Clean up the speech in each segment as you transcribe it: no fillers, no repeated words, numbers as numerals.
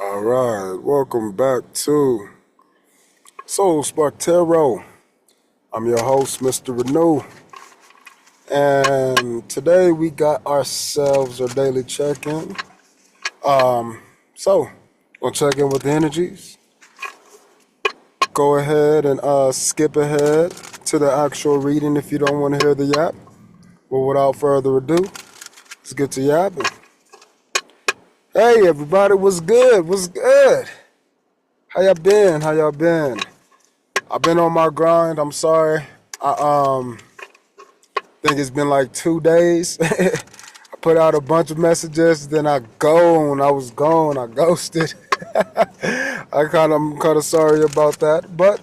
All right, welcome back to Soul Spark Tarot. I'm your host, Mr. Renew, and today we got ourselves our daily check-in. So we'll check in with the energies. Go ahead and skip ahead to the actual reading if you don't want to hear the yap. But without further ado, let's get to yapping. Hey everybody, what's good? What's good? How y'all been? I've been on my grind. I'm sorry. I think it's been like 2 days. I put out a bunch of messages, then I was gone. I ghosted. I'm kind of sorry about that, but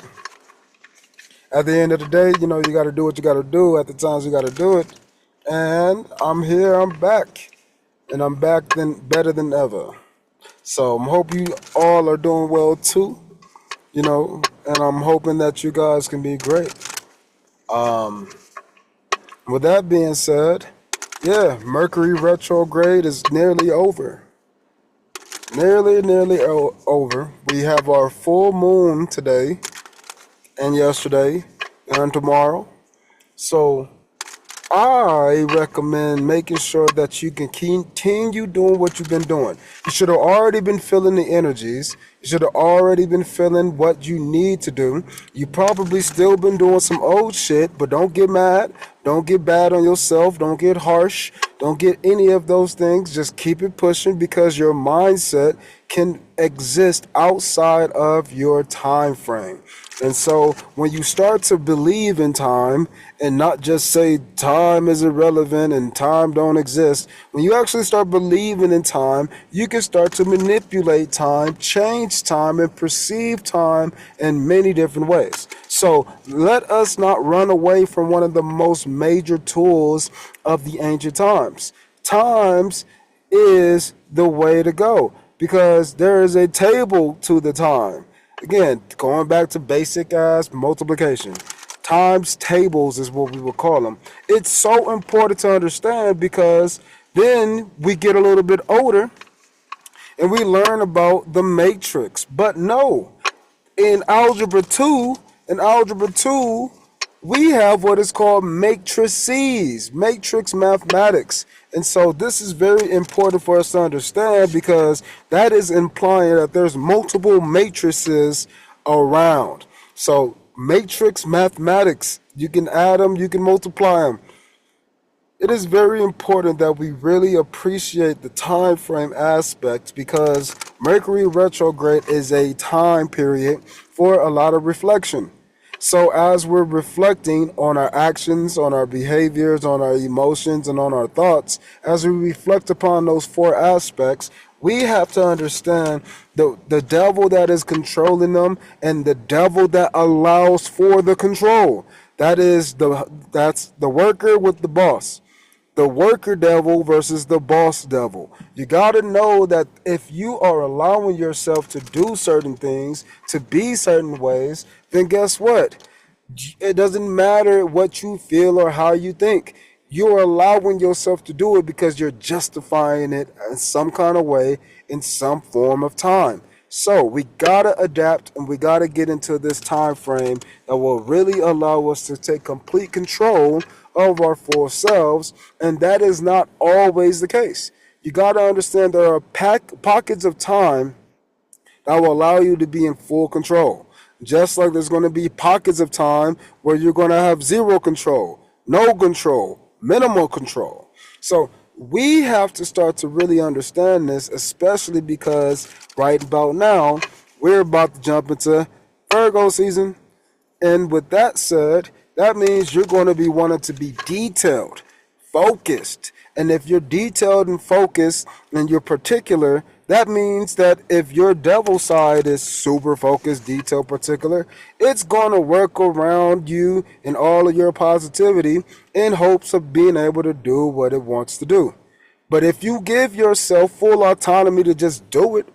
at the end of the day, you know, you got to do what you got to do at the times you got to do it. And I'm here. I'm back, and I'm back then better than ever. So I'm hope you all are doing well too. You know, and I'm hoping that you guys can be great. With that being said, yeah, Mercury retrograde is nearly over. Nearly over. We have our full moon today and yesterday and tomorrow. So I recommend making sure that you can continue doing what you've been doing. You should have already been feeling the energies. You should have already been feeling what you need to do. You probably still been doing some old shit, but don't get mad. Don't get bad on yourself. Don't get harsh. Don't get any of those things. Just keep it pushing because your mindset can exist outside of your time frame. And so when you start to believe in time and not just say time is irrelevant and time don't exist, when you actually start believing in time, you can start to manipulate time, change time, and perceive time in many different ways. So let us not run away from one of the most major tools of the ancient times. Times is the way to go because there is a table to the time. Again, going back to basic ass multiplication. Times tables is what we would call them. It's so important to understand because then we get a little bit older and we learn about the matrix. But no, in algebra 2, we have what is called matrices, matrix mathematics. And so this is very important for us to understand because that is implying that there's multiple matrices around. So matrix mathematics, you can add them, you can multiply them. It is very important that we really appreciate the time frame aspect because Mercury retrograde is a time period for a lot of reflection. So as we're reflecting on our actions, on our behaviors, on our emotions, and on our thoughts, as we reflect upon those four aspects, we have to understand the devil that is controlling them and the devil that allows for the control. That's the worker with the boss. The worker devil versus the boss devil. You got to know that if you are allowing yourself to do certain things, to be certain ways, then guess what? It doesn't matter what you feel or how you think. You're allowing yourself to do it because you're justifying it in some kind of way, in some form of time. So we gotta adapt and we gotta get into this time frame that will really allow us to take complete control of our full selves, and that is not always the case. You gotta understand there are pockets of time that will allow you to be in full control. Just like there's going to be pockets of time where you're going to have zero control, no control, minimal control. So we have to start to really understand this, especially because right about now, we're about to jump into Virgo season. And with that said, that means you're going to be wanting to be detailed, focused. And if you're detailed and focused and you're particular, that means that if your devil side is super focused, detailed, particular, it's going to work around you and all of your positivity in hopes of being able to do what it wants to do. But if you give yourself full autonomy to just do it,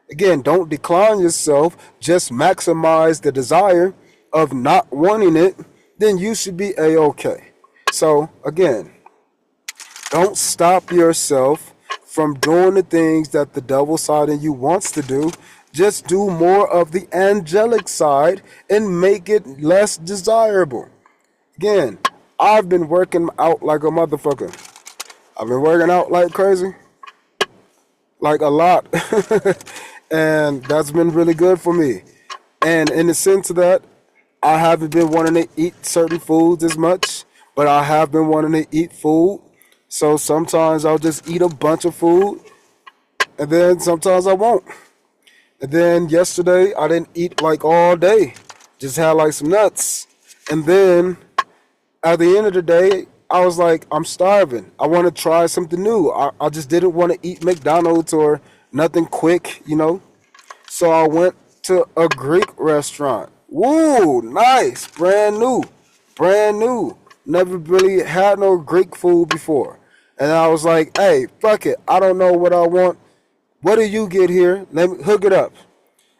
again, don't decline yourself, just maximize the desire of not wanting it, then you should be A-okay. So again, don't stop yourself from doing the things that the devil side in you wants to do. Just do more of the angelic side and make it less desirable. Again, I've been working out like a motherfucker. I've been working out like crazy, like a lot. And that's been really good for me. And in the sense of that, I haven't been wanting to eat certain foods as much, but I have been wanting to eat food. So sometimes I'll just eat a bunch of food, and then sometimes I won't. And then yesterday, I didn't eat like all day, just had like some nuts. And then at the end of the day, I was like, I'm starving. I want to try something new. I just didn't want to eat McDonald's or nothing quick, you know. So I went to a Greek restaurant. Woo, nice, brand new, brand new. Never really had no Greek food before. And I was like, hey, fuck it. I don't know what I want. What do you get here? Let me hook it up.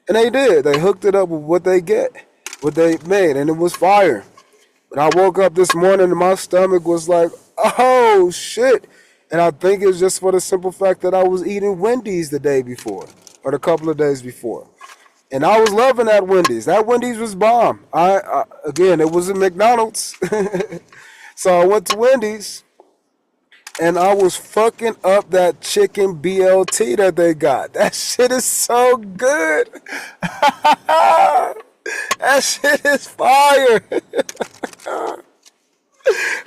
And they did. They hooked it up with what they get, what they made, and it was fire. But I woke up this morning and my stomach was like, oh shit. And I think it's just for the simple fact that I was eating Wendy's the day before, or a couple of days before. And I was loving that Wendy's. That Wendy's was bomb. Again, it was a McDonald's. So I went to Wendy's and I was fucking up that chicken BLT that they got. That shit is so good. That shit is fire.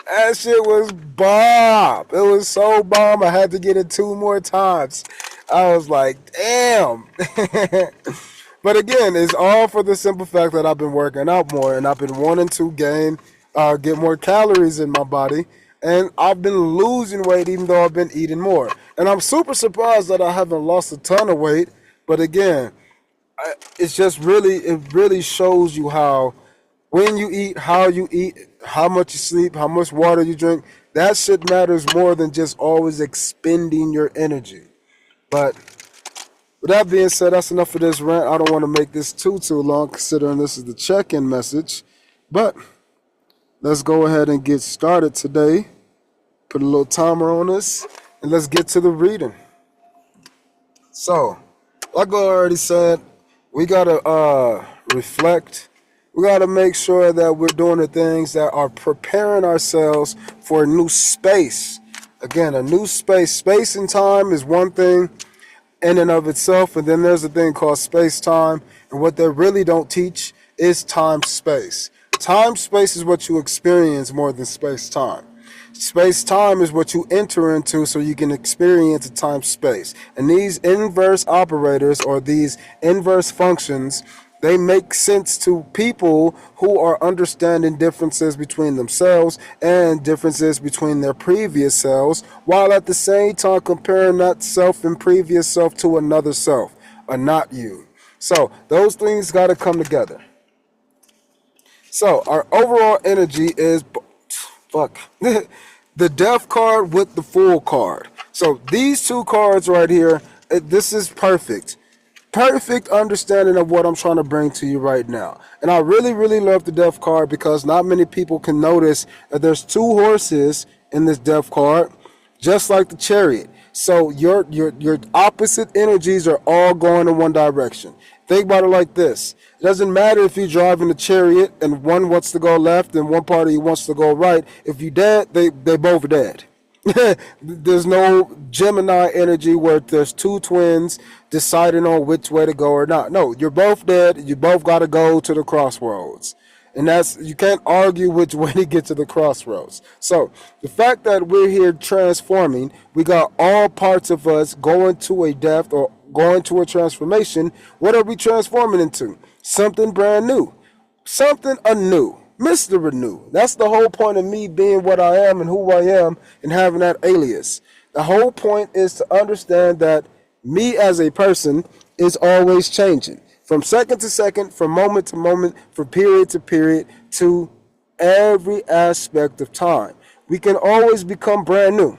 That shit was bomb. It was so bomb. I had to get it 2 more times. I was like, damn. But again, it's all for the simple fact that I've been working out more and I've been wanting to get more calories in my body. And I've been losing weight even though I've been eating more. And I'm super surprised that I haven't lost a ton of weight. But again, it's just it really shows you how when you eat, how much you sleep, how much water you drink, that shit matters more than just always expending your energy. But with that being said, that's enough for this rant. I don't want to make this too long considering this is the check-in message. But let's go ahead and get started today. Put a little timer on this and let's get to the reading. So, like I already said, we got to reflect. We got to make sure that we're doing the things that are preparing ourselves for a new space. Again, a new space. Space and time is one thing in and of itself, and then there's a thing called space-time, and what they really don't teach is time-space. Time-space is what you experience more than space-time. Space-time is what you enter into so you can experience a time-space. And these inverse operators, or these inverse functions, they make sense to people who are understanding differences between themselves and differences between their previous selves, while at the same time comparing that self and previous self to another self, or not you. So those things got to come together. So our overall energy is, the death card with the fool card. So these 2 cards right here, this is perfect. Perfect understanding of what I'm trying to bring to you right now. And I really, really love the death card because not many people can notice that there's 2 horses in this death card, just like the chariot. So your opposite energies are all going in one direction. Think about it like this. It doesn't matter if you're driving a chariot and one wants to go left and one part of you wants to go right. If you're dead, they both are dead. There's no Gemini energy where there's 2 twins deciding on which way to go or not. No, you're both dead. You both got to go to the crossroads. And you can't argue which way to get to the crossroads. So the fact that we're here transforming, we got all parts of us going to a depth or going to a transformation. What are we transforming into? Something brand new. Something anew. Mr. Renew. That's the whole point of me being what I am and who I am and having that alias. The whole point is to understand that me as a person is always changing. From second to second, from moment to moment, from period to period, to every aspect of time. We can always become brand new.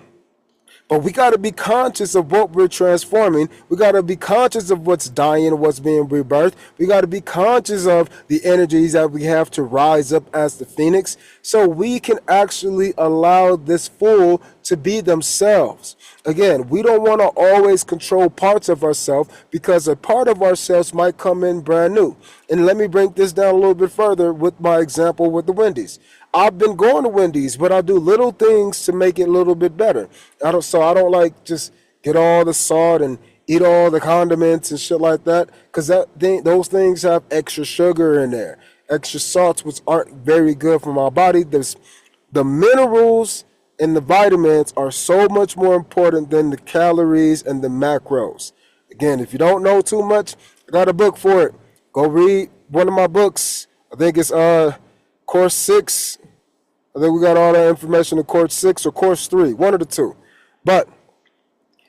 But we got to be conscious of what we're transforming. We got to be conscious of what's dying and what's being rebirthed. We got to be conscious of the energies that we have to rise up as the phoenix, so we can actually allow this fool to be themselves. Again, we don't want to always control parts of ourselves, because a part of ourselves might come in brand new. And let me break this down a little bit further with my example with the Wendy's. I've been going to Wendy's, but I do little things to make it a little bit better. So I don't like just get all the salt and eat all the condiments and shit like that, because those things have extra sugar in there, extra salts, which aren't very good for my body. The minerals and the vitamins are so much more important than the calories and the macros. Again, if you don't know too much, I got a book for it. Go read one of my books. I think it's Course 6. I think we got all that information in Course 6 or Course 3, one of the two. But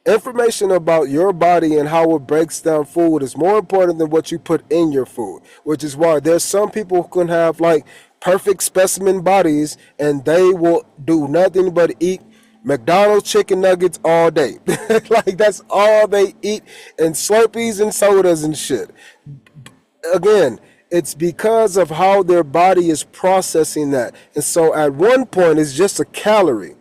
information about your body and how it breaks down food is more important than what you put in your food, which is why there's some people who can have like perfect specimen bodies and they will do nothing but eat McDonald's chicken nuggets all day. Like that's all they eat, and Slurpees and sodas and shit. Again, it's because of how their body is processing that. And so at one point it's just a calorie.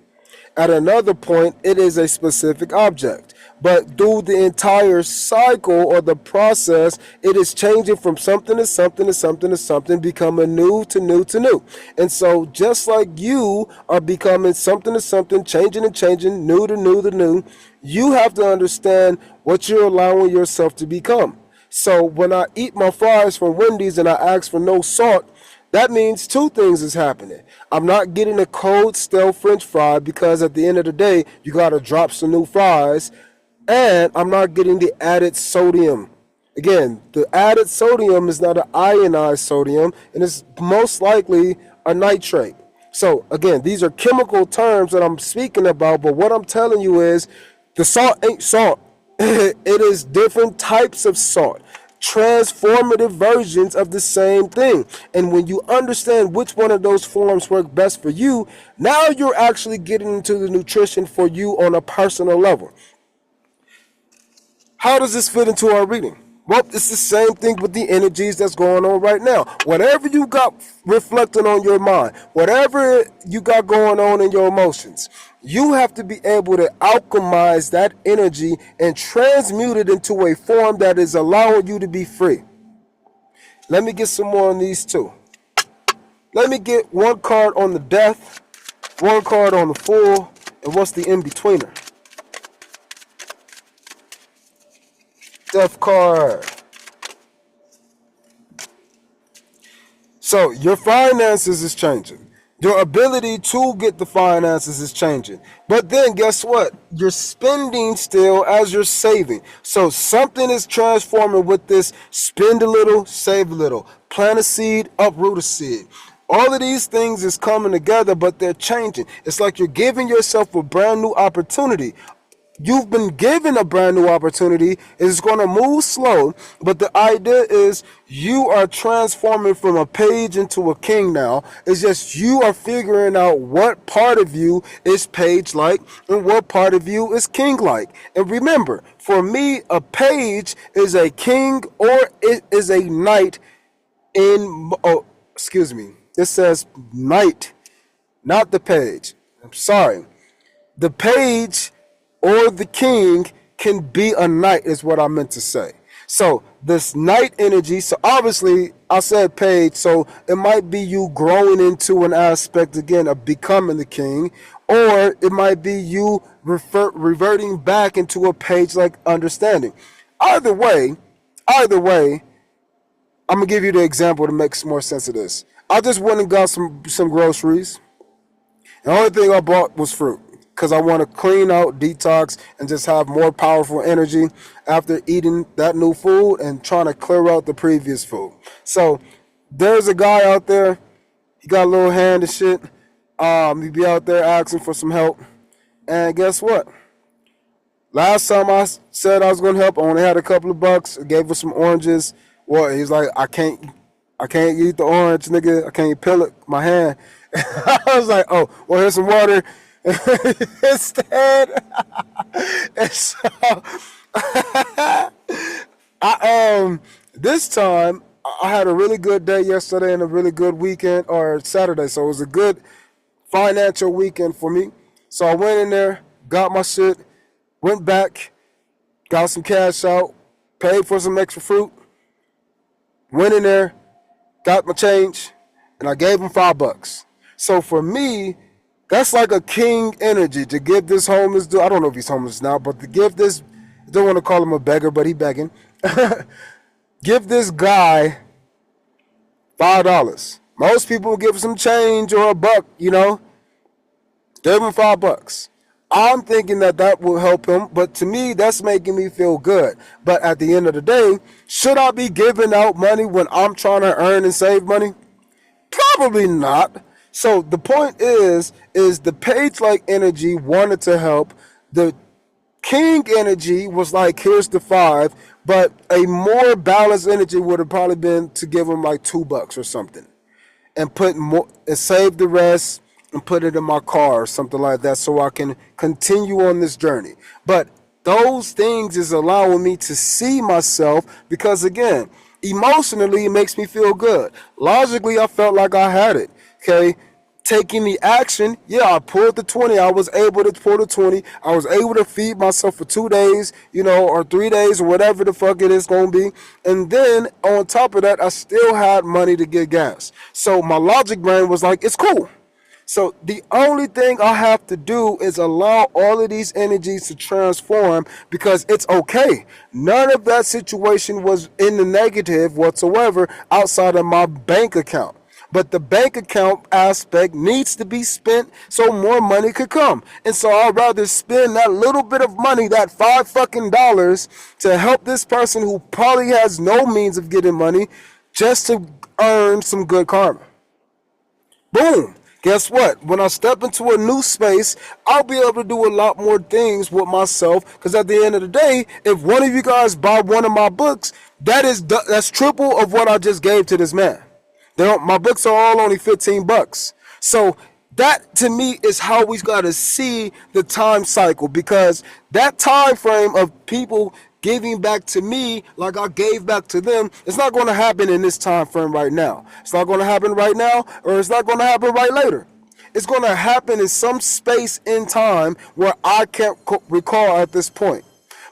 At another point, it is a specific object. But through the entire cycle or the process, it is changing from something to something to something to something, becoming new to new to new. And so just like you are becoming something to something, changing and changing, new to new to new, you have to understand what you're allowing yourself to become. So when I eat my fries from Wendy's and I ask for no salt, that means two things is happening. I'm not getting a cold, stale French fry, because at the end of the day, you got to drop some new fries. And I'm not getting the added sodium. Again, the added sodium is not an ionized sodium, and it's most likely a nitrate. So again, these are chemical terms that I'm speaking about, but what I'm telling you is the salt ain't salt. It is different types of salt, transformative versions of the same thing. And when you understand which one of those forms work best for you, now you're actually getting into the nutrition for you on a personal level. How does this fit into our reading? Well, it's the same thing with the energies that's going on right now. Whatever you got reflecting on your mind, whatever you got going on in your emotions, you have to be able to alchemize that energy and transmute it into a form that is allowing you to be free. Let me get some more on these two. Let me get one card on the death, one card on the fool, and what's the in-betweener? Death card. So your finances is changing. Your ability to get the finances is changing. But then guess what? You're spending still as you're saving. So something is transforming with this spend a little, save a little. Plant a seed, uproot a seed. All of these things is coming together, but they're changing. It's like you're giving yourself a brand new opportunity. You've been given a brand new opportunity. It's going to move slow, but the idea is you are transforming from a page into a king now. It's just you are figuring out what part of you is page-like and what part of you is king-like. And remember, for me, a page is a king or it is a knight in, oh, excuse me. It says knight, not the page. I'm sorry. The page or the king can be a knight is what I meant to say. So this knight energy, so obviously I said page, so it might be you growing into an aspect again of becoming the king, or it might be you reverting back into a page like understanding. Either way, I'm gonna give you the example to make more sense of this. I just went and got some groceries. The only thing I bought was fruit, because I want to clean out, detox, and just have more powerful energy after eating that new food and trying to clear out the previous food. So there's a guy out there, he got a little hand and shit. He be out there asking for some help. And guess what? Last time I said I was going to help, I only had a couple of bucks. I gave her some oranges. Well, he's like, I can't eat the orange, nigga. I can't peel it, my hand. I was like, oh, well, here's some water. Instead, and so this time I had a really good day yesterday and a really good weekend or Saturday. So it was a good financial weekend for me. So I went in there, got my shit, went back, got some cash out, paid for some extra fruit, went in there, got my change, and I gave him $5. So for me, that's like a king energy to give this homeless dude. I don't know if he's homeless now, but to give this, I don't want to call him a beggar, but he begging. Give this guy $5. Most people will give some change or a buck, you know. Give him $5. I'm thinking that that will help him, but to me, that's making me feel good. But at the end of the day, should I be giving out money when I'm trying to earn and save money? Probably not. So the point is the page like energy wanted to help. The king energy was like, here's the 5, but a more balanced energy would have probably been to give him like $2 or something, and put more and save the rest and put it in my car or something like that, so I can continue on this journey. But those things is allowing me to see myself, because again, emotionally it makes me feel good. Logically, I felt like I had it. Okay. Taking the action, yeah, I pulled the 20. I was able to pull the 20. I was able to feed myself for 2 days, you know, or 3 days, or whatever the fuck it is going to be. And then on top of that, I still had money to get gas. So my logic brain was like, it's cool. So the only thing I have to do is allow all of these energies to transform, because it's okay. None of that situation was in the negative whatsoever outside of my bank account. But the bank account aspect needs to be spent so more money could come. And so I'd rather spend that little bit of money, that $5 to help this person who probably has no means of getting money, just to earn some good karma. Boom. Guess what? When I step into a new space, I'll be able to do a lot more things with myself. Because at the end of the day, if one of you guys buy one of my books, that's triple of what I just gave to this man. My books are all only $15. So that to me is how we got to see the time cycle, because that time frame of people giving back to me like I gave back to them, it's not going to happen in this time frame right now. It's not going to happen right now, or it's not going to happen right later. It's going to happen in some space in time where I can't recall at this point.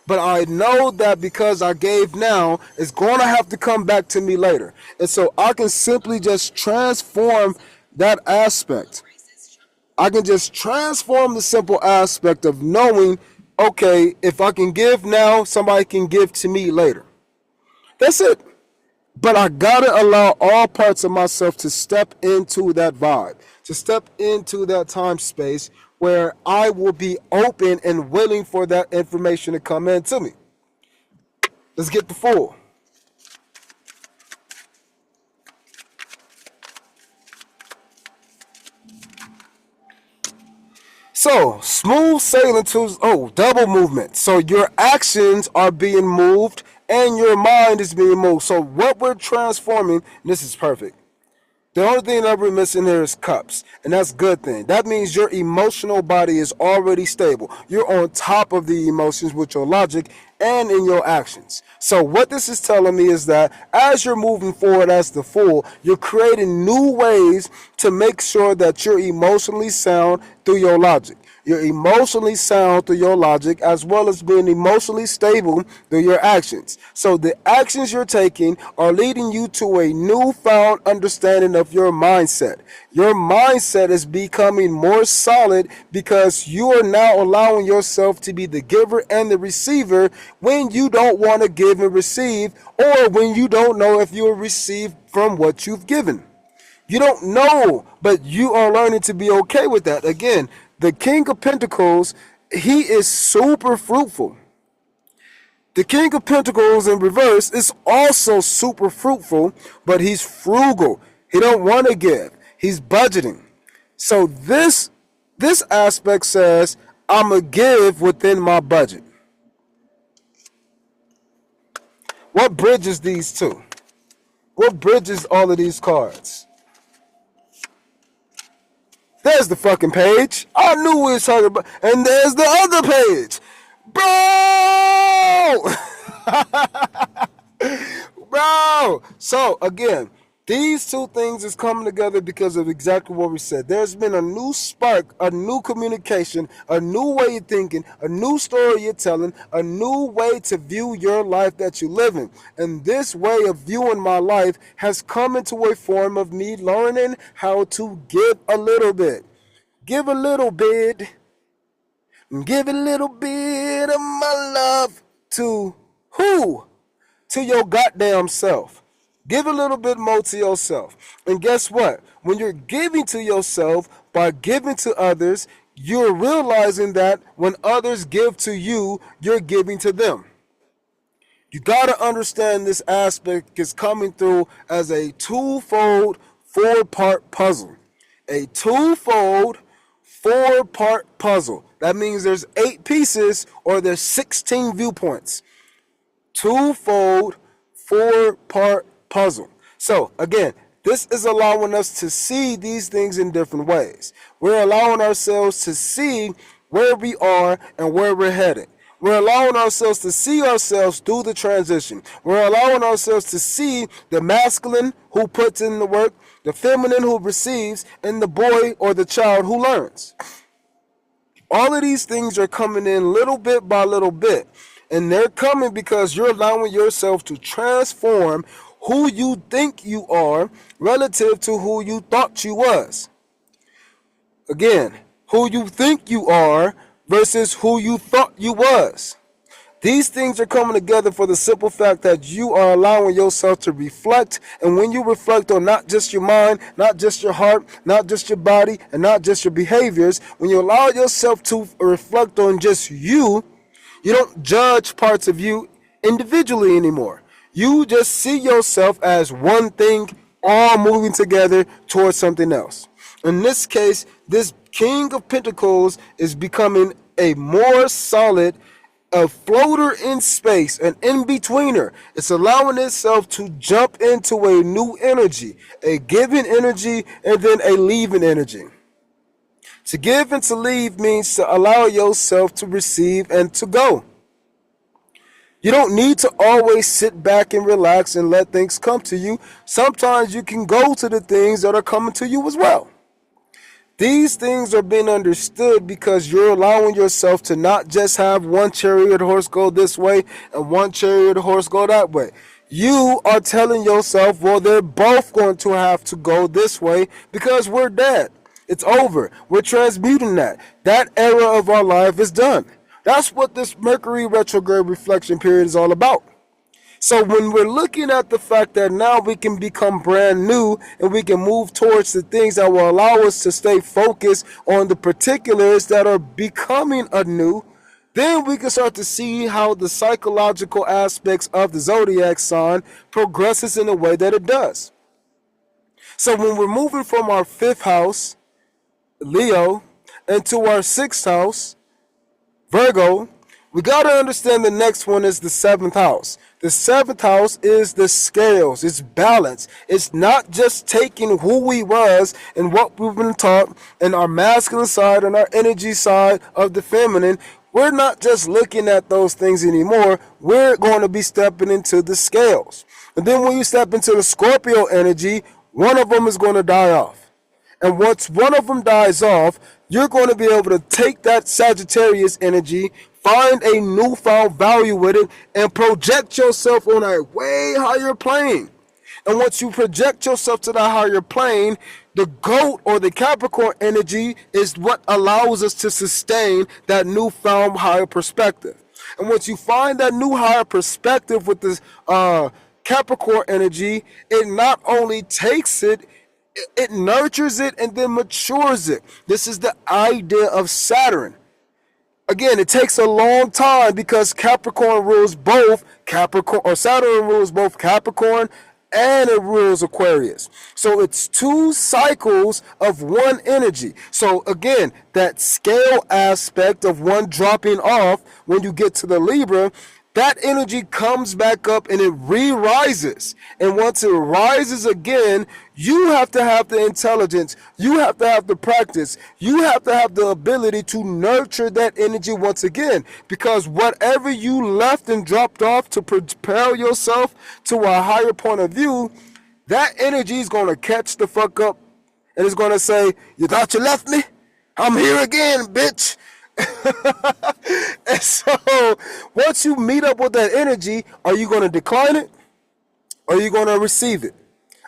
But I know that because I gave now, it's going to have to come back to me later. And so I can simply just transform that aspect. I can just transform the simple aspect of knowing, okay, if I can give now, somebody can give to me later. That's it. But I gotta allow all parts of myself to step into that vibe, to step into that time space where I will be open and willing for that information to come in to me. Let's get the full. So, smooth sailing to, double movement. So your actions are being moved and your mind is being moved. So what we're transforming, this is perfect. The only thing that we're missing here is cups, and that's a good thing. That means your emotional body is already stable. You're on top of the emotions with your logic and in your actions. So what this is telling me is that as you're moving forward as the Fool, you're creating new ways to make sure that you're emotionally sound through your logic. You're emotionally sound through your logic, as well as being emotionally stable through your actions. So the actions you're taking are leading you to a newfound understanding of your mindset. Your mindset is becoming more solid because you are now allowing yourself to be the giver and the receiver when you don't want to give and receive, or when you don't know if you will receive from what you've given. You don't know, but you are learning to be okay with that. Again, the King of Pentacles, he is super fruitful. The King of Pentacles in reverse is also super fruitful, but he's frugal. He don't want to give. He's budgeting. So this aspect says, I'm going to give within my budget. What bridges these two? What bridges all of these cards? There's the fucking page. I knew we was talking about. And there's the other page. Bro! Bro! So, again, these two things is coming together because of exactly what we said. There's been a new spark, a new communication, a new way of thinking, a new story you're telling, a new way to view your life that you live in. And this way of viewing my life has come into a form of me learning how to give a little bit. Give a little bit. Give a little bit of my love to who? To your goddamn self. Give a little bit more to yourself. And guess what? When you're giving to yourself by giving to others, you're realizing that when others give to you, you're giving to them. You got to understand this aspect is coming through as a twofold, four-part puzzle. A twofold, four-part puzzle. That means there's 8 pieces or there's 16 viewpoints. Twofold, four-part puzzle. So, again, this is allowing us to see these things in different ways. We're allowing ourselves to see where we are and where we're headed. We're allowing ourselves to see ourselves through the transition. We're allowing ourselves to see the masculine who puts in the work, the feminine who receives, and the boy or the child who learns. All of these things are coming in little bit by little bit. And they're coming because you're allowing yourself to transform who you think you are relative to who you thought you was. Again, who you think you are versus who you thought you was. These things are coming together for the simple fact that you are allowing yourself to reflect. And when you reflect on not just your mind, not just your heart, not just your body, and not just your behaviors, when you allow yourself to reflect on just you, you don't judge parts of you individually anymore. You just see yourself as one thing, all moving together towards something else. In this case, this King of Pentacles is becoming a more solid, a floater in space, an in-betweener. It's allowing itself to jump into a new energy, a giving energy, and then a leaving energy. To give and to leave means to allow yourself to receive and to go. You don't need to always sit back and relax and let things come to you. Sometimes you can go to the things that are coming to you as well. These things are being understood because you're allowing yourself to not just have one chariot horse go this way and one chariot horse go that way. You are telling yourself, well, they're both going to have to go this way because we're dead. It's over. We're transmuting that. That era of our life is done. That's what this Mercury retrograde reflection period is all about. So when we're looking at the fact that now we can become brand new and we can move towards the things that will allow us to stay focused on the particulars that are becoming anew, then we can start to see how the psychological aspects of the zodiac sign progresses in the way that it does. So when we're moving from our 5th house, Leo, into our 6th house, Virgo, we got to understand the next one is the 7th house. The 7th house is the scales. It's balance. It's not just taking who we was and what we've been taught and our masculine side and our energy side of the feminine. We're not just looking at those things anymore. We're going to be stepping into the scales. And then when you step into the Scorpio energy, one of them is going to die off. And once one of them dies off, you're going to be able to take that Sagittarius energy, find a newfound value with it, and project yourself on a way higher plane. And once you project yourself to that higher plane, the goat or the Capricorn energy is what allows us to sustain that newfound higher perspective. And once you find that new higher perspective with this Capricorn energy, it not only takes it, it nurtures it and then matures it. This is the idea of Saturn. Again, it takes a long time because Capricorn rules both Capricorn, or Saturn rules both Capricorn and it rules Aquarius. So it's 2 cycles of one energy. So again, that scale aspect of one dropping off when you get to the Libra, that energy comes back up and it re-rises. And once it rises again, You have to have the intelligence. You have to have the practice. You have to have the ability to nurture that energy once again. Because whatever you left and dropped off to propel yourself to a higher point of view, that energy is going to catch the fuck up and it's going to say, you thought you left me? I'm here again, bitch. And so once you meet up with that energy, are you going to decline it or are you going to receive it?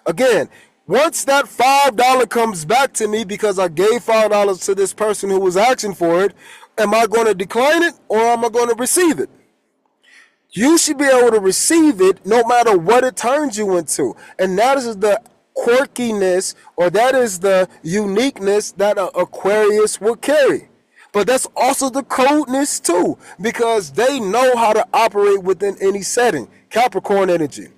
Again, once that $5 comes back to me because I gave $5 to this person who was asking for it, am I going to decline it or am I going to receive it? You should be able to receive it no matter what it turns you into. And that is the quirkiness, or that is the uniqueness that an Aquarius will carry. But that's also the coldness too, because they know how to operate within any setting. Capricorn energy.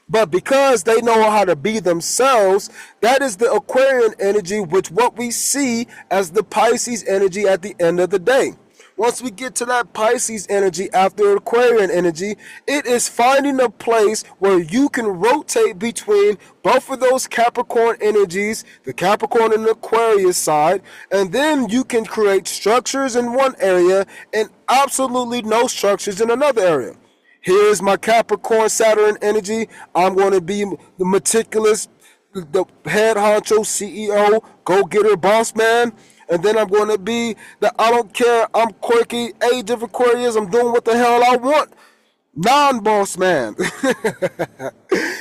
But because they know how to be themselves, that is the Aquarian energy, which what we see as the Pisces energy at the end of the day. Once we get to that Pisces energy after Aquarian energy, it is finding a place where you can rotate between both of those Capricorn energies, the Capricorn and the Aquarius side, and then you can create structures in one area and absolutely no structures in another area. Here's my Capricorn Saturn energy. I'm going to be the meticulous, the head honcho, CEO, go-getter, boss man. And then I'm going to be the I don't care, I'm quirky, age of Aquarius, I'm doing what the hell I want, non-boss man.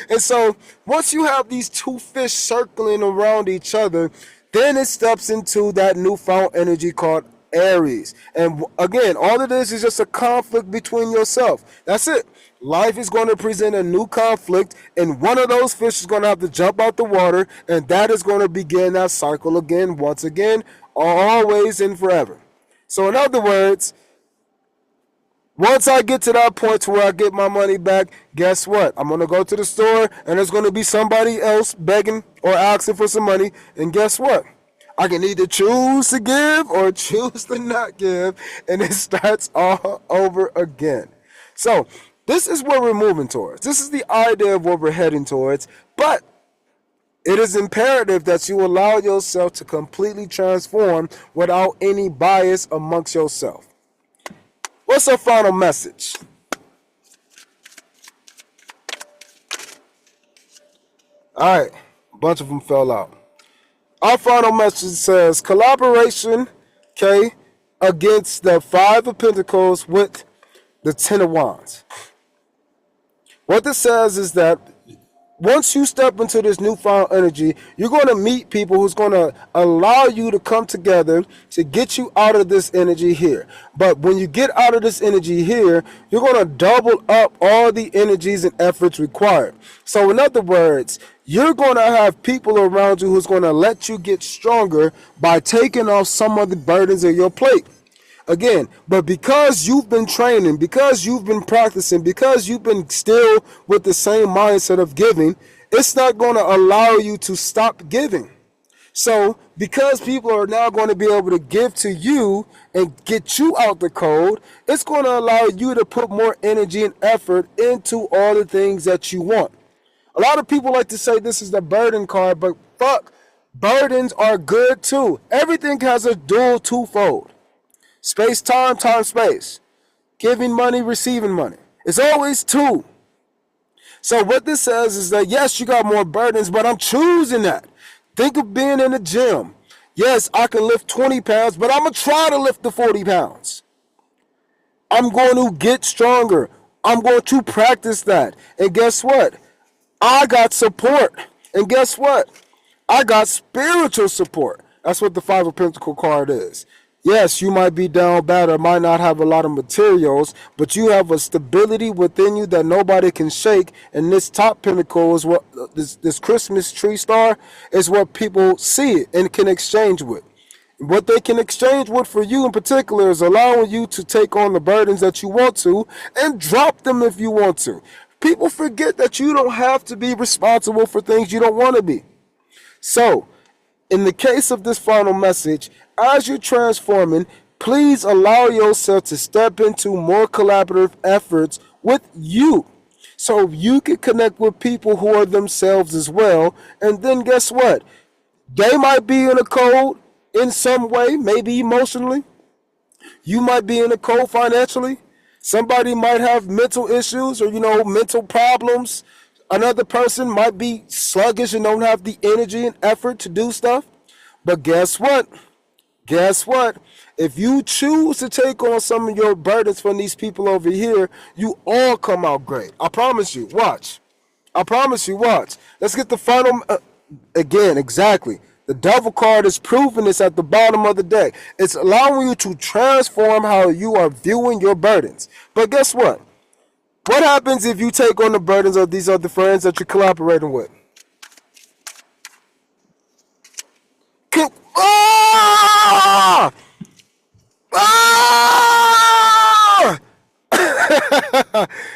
And so once you have these two fish circling around each other, then it steps into that newfound energy called Aries. And again, all of this is just a conflict between yourself. That's it. Life is going to present a new conflict, and one of those fish is going to have to jump out the water, and that is going to begin that cycle again, once again, always and forever. So in other words, once I get to that point to where I get my money back, guess what? I'm going to go to the store, and there's going to be somebody else begging or asking for some money, and guess what? I can either choose to give or choose to not give, and it starts all over again. So this is what we're moving towards. This is the idea of what we're heading towards, but it is imperative that you allow yourself to completely transform without any bias amongst yourself. What's our final message? All right, a bunch of them fell out. Our final message says collaboration, okay, against the Five of Pentacles with the Ten of Wands. What this says is that once you step into this newfound energy, you're going to meet people who's going to allow you to come together to get you out of this energy here. But when you get out of this energy here, you're going to double up all the energies and efforts required. So in other words, you're going to have people around you who's going to let you get stronger by taking off some of the burdens of your plate. Again, but because you've been training, because you've been practicing, because you've been still with the same mindset of giving, it's not going to allow you to stop giving. So because people are now going to be able to give to you and get you out the cold, it's going to allow you to put more energy and effort into all the things that you want. A lot of people like to say this is the burden card, but fuck, burdens are good too. Everything has a dual twofold. Space, time, time, space. Giving money, receiving money. It's always two. So what this says is that, yes, you got more burdens, but I'm choosing that. Think of being in the gym. Yes, I can lift 20 pounds, but I'm going to try to lift the 40 pounds. I'm going to get stronger. I'm going to practice that. And guess what? I got support. And guess what? I got spiritual support. That's what the Five of Pentacles card is. Yes, you might be down bad or might not have a lot of materials, but you have a stability within you that nobody can shake. And this top pentacle is what this Christmas tree star is what people see it and can exchange with. What they can exchange with for you in particular is allowing you to take on the burdens that you want to and drop them if you want to. People forget that you don't have to be responsible for things you don't want to be. So, in the case of this final message, as you're transforming, please allow yourself to step into more collaborative efforts with you. So you can connect with people who are themselves as well. And then guess what? They might be in a code in some way, maybe emotionally. You might be in a code financially. Somebody might have mental issues or, mental problems. Another person might be sluggish and don't have the energy and effort to do stuff. But guess what? Guess what? If you choose to take on some of your burdens from these people over here, you all come out great. I promise you. Watch. I promise you. Watch. Let's get the final. Again, exactly. The devil card is proving this at the bottom of the deck. It's allowing you to transform how you are viewing your burdens. But guess what? What happens if you take on the burdens of these other friends that you're collaborating with? Ah! Ah!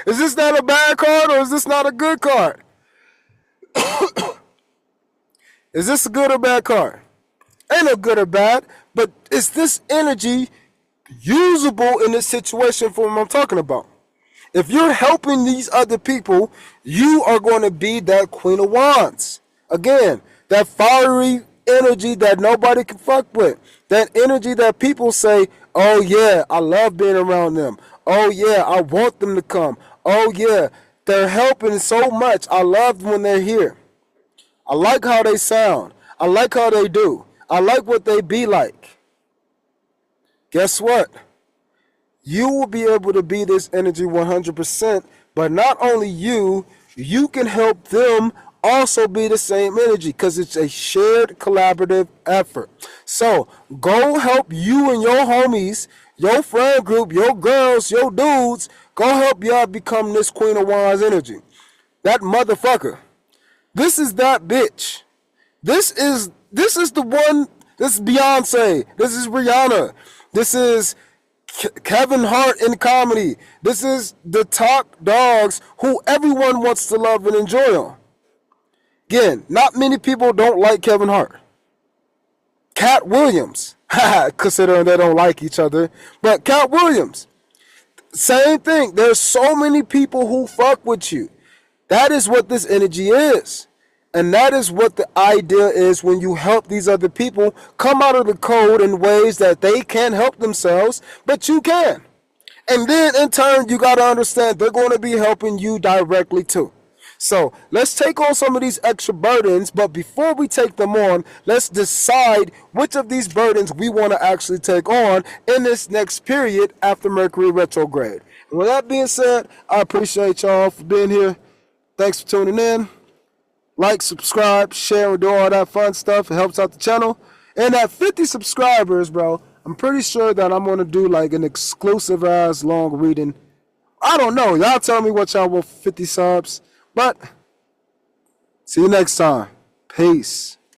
Is this not a bad card or is this not a good card? Is this a good or bad card? Ain't no good or bad, but is this energy usable in this situation for what I'm talking about? If you're helping these other people, you are going to be that Queen of Wands. Again, that fiery energy that nobody can fuck with. That energy that people say, oh yeah, I love being around them. Oh yeah, I want them to come. Oh yeah, they're helping so much. I love when they're here. I like how they sound. I like how they do. I like what they be like. Guess what? You will be able to be this energy 100%, but not only you can help them also be the same energy because it's a shared collaborative effort. So go help you and your homies, your friend group, your girls, your dudes, go help y'all become this Queen of Wands energy. That motherfucker. This is that bitch. This is the one. This is Beyonce. This is Rihanna. This is Kevin Hart in comedy. This is the top dogs who everyone wants to love and enjoy on. Again, not many people don't like Kevin Hart. Cat Williams, considering they don't like each other, but Cat Williams, same thing. There's so many people who fuck with you. That is what this energy is. And that is what the idea is when you help these other people come out of the code in ways that they can't help themselves, but you can. And then in turn, you got to understand they're going to be helping you directly too. So let's take on some of these extra burdens, but before we take them on, let's decide which of these burdens we want to actually take on in this next period after Mercury retrograde. And with that being said, I appreciate y'all for being here. Thanks for tuning in. Like, subscribe, share, and do all that fun stuff. It helps out the channel. And at 50 subscribers, bro, I'm pretty sure that I'm going to do like an exclusive ass long reading. I don't know. Y'all tell me what y'all want for 50 subs. But see you next time. Peace.